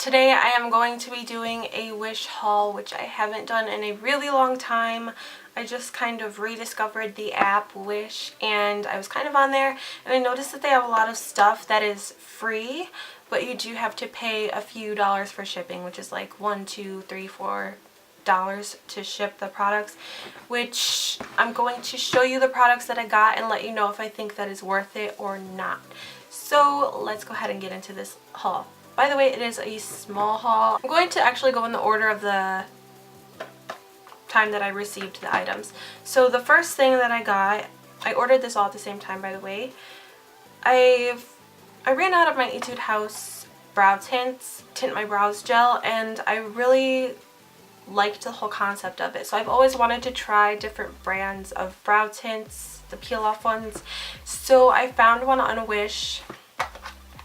Today I am going to be doing a Wish haul, which I haven't done in a really long time. I just kind of rediscovered the app Wish, and I was kind of on there and I noticed that they have a lot of stuff that is free, but you do have to pay a few dollars for shipping, which is like $1, $2, $3, $4 to ship the products, which I'm going to show you the products that I got and let you know if I think that is worth it or not. So let's go ahead and get into this haul. By the way, it is a small haul. I'm going to actually go in the order of the time that I received the items. So the first thing that I got, I ordered this all at the same time, by the way. I ran out of my Etude House brow tints, Tint My Brows gel, and I really liked the whole concept of it. So I've always wanted to try different brands of brow tints, the peel off ones. So I found one on Wish.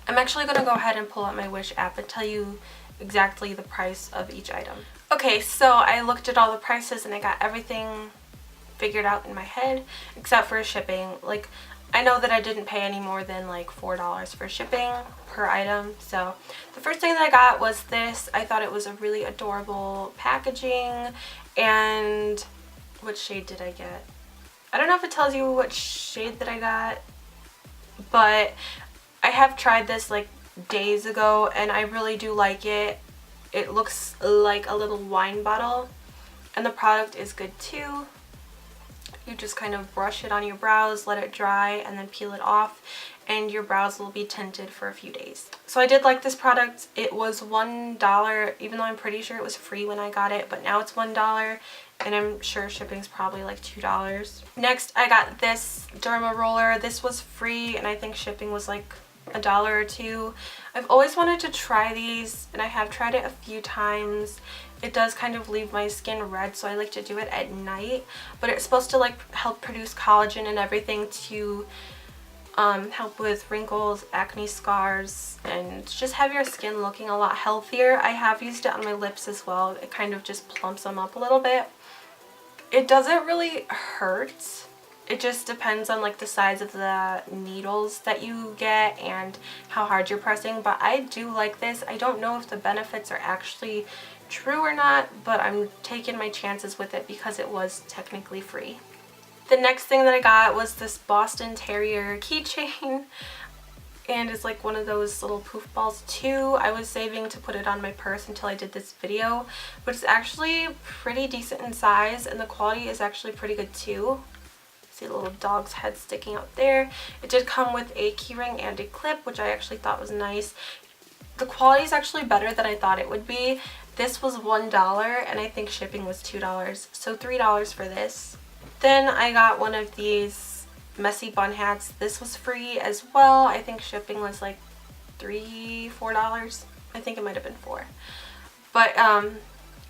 I'm actually going to go ahead and pull up my Wish app and tell you exactly the price of each item. Okay, so I looked at all the prices and I got everything figured out in my head except for shipping. Like, I know that I didn't pay any more than like $4 for shipping per item. So the first thing that I got was this. I thought it was a really adorable packaging. And what shade did I get? I don't know if it tells you what shade that I got, but I have tried this like days ago and I really do like it. It looks like a little wine bottle and the product is good too. You just kind of brush it on your brows, let it dry, and then peel it off, and your brows will be tinted for a few days. So I did like this product. It was $1, even though I'm pretty sure it was free when I got it, but now it's $1, and I'm sure shipping's probably like $2. Next, I got this Derma roller. This was free, and I think shipping was like $1 or $2. I've always wanted to try these, and I have tried it a few times. It does kind of leave my skin red, so I like to do it at night, but it's supposed to like help produce collagen and everything to help with wrinkles, acne scars, and just have your skin looking a lot healthier. I have used it on my lips as well. It kind of just plumps them up a little bit. It doesn't really hurt. It just depends on like the size of the needles that you get and how hard you're pressing, but I do like this. I don't know if the benefits are actually true or not, but I'm taking my chances with it because it was technically free. The next thing that I got was this Boston Terrier keychain, and it's like one of those little poof balls too. I was saving to put it on my purse until I did this video, but it's actually pretty decent in size and the quality is actually pretty good too. See the little dog's head sticking out there. It did come with a keyring and a clip, which I actually thought was nice. The quality is actually better than I thought it would be. This was $1 and I think shipping was $2, so $3 for this. Then I got one of these messy bun hats. This was free as well. I think shipping was like $3, $4. I think it might have been $4. But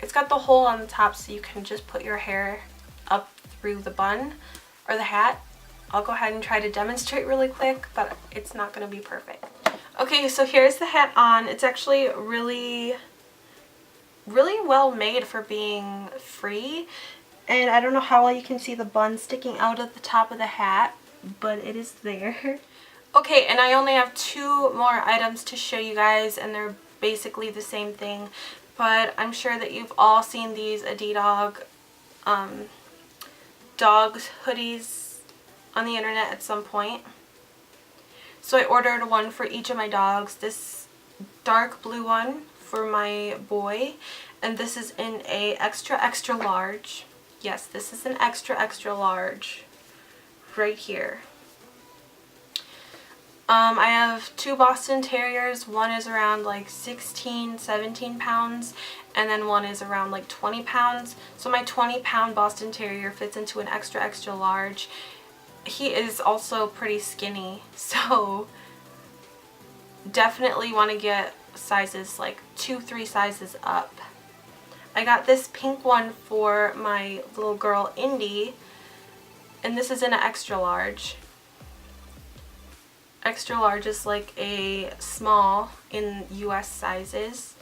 it's got the hole on the top so you can just put your hair up through the bun or the hat. I'll go ahead and try to demonstrate really quick, but it's not going to be perfect. Okay, so here's the hat on. It's actually really well made for being free, and I don't know how well you can see the bun sticking out of the top of the hat, but it is there. Okay, and I only have 2 more items to show you guys, and they're basically the same thing, but I'm sure that you've all seen these Adidas dog hoodies on the internet at some point. So I ordered one for each of my dogs. This dark blue one for my boy, and this is in a extra large. Yes, this is an extra large right here. I have 2 Boston Terriers. One is around like 16-17 pounds, and then one is around like 20 pounds. So my 20-pound Boston Terrier fits into an extra large. He is also pretty skinny, so definitely want to get sizes like 2-3 sizes up. I got this pink one for my little girl Indy, and this is in an extra large. Extra large is like a small in US sizes,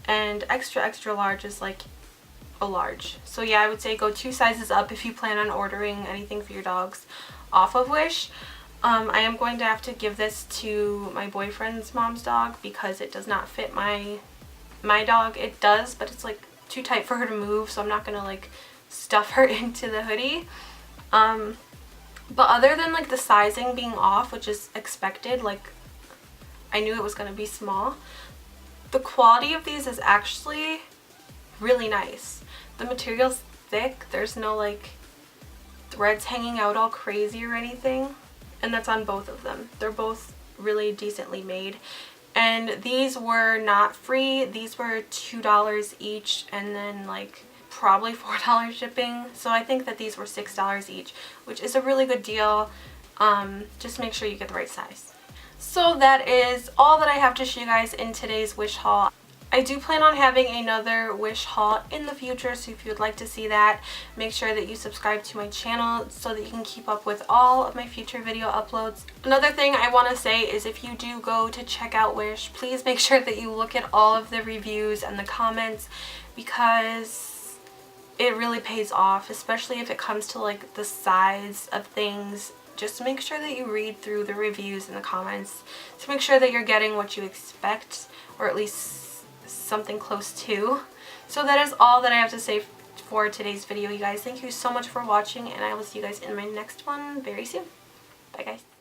and extra large is like a large. So yeah, I would say go 2 sizes up if you plan on ordering anything for your dogs off of Wish. I am going to have to give this to my boyfriend's mom's dog because it does not fit my my dog it does, but it's like too tight for her to move, so I'm not gonna like stuff her into the hoodie. But other than like the sizing being off, which is expected, like I knew it was gonna be small, the quality of these is actually really nice. The material's thick, there's no like threads hanging out all crazy or anything, and that's on both of them. They're both really decently made, and these were not free. These were $2 each, and then like probably $4 shipping, so I think that these were $6 each, which is a really good deal. Just make sure you get the right size. So that is all that I have to show you guys in today's Wish haul. I do plan on having another Wish haul in the future, so if you would like to see that, make sure that you subscribe to my channel so that you can keep up with all of my future video uploads. Another thing I want to say is if you do go to check out Wish, please make sure that you look at all of the reviews and the comments, because it really pays off, especially if it comes to like the size of things. Just make sure that you read through the reviews and the comments to make sure that you're getting what you expect, or at least something close to. So that is all that I have to say for today's video, you guys. Thank you so much for watching, and I will see you guys in my next one very soon. Bye guys.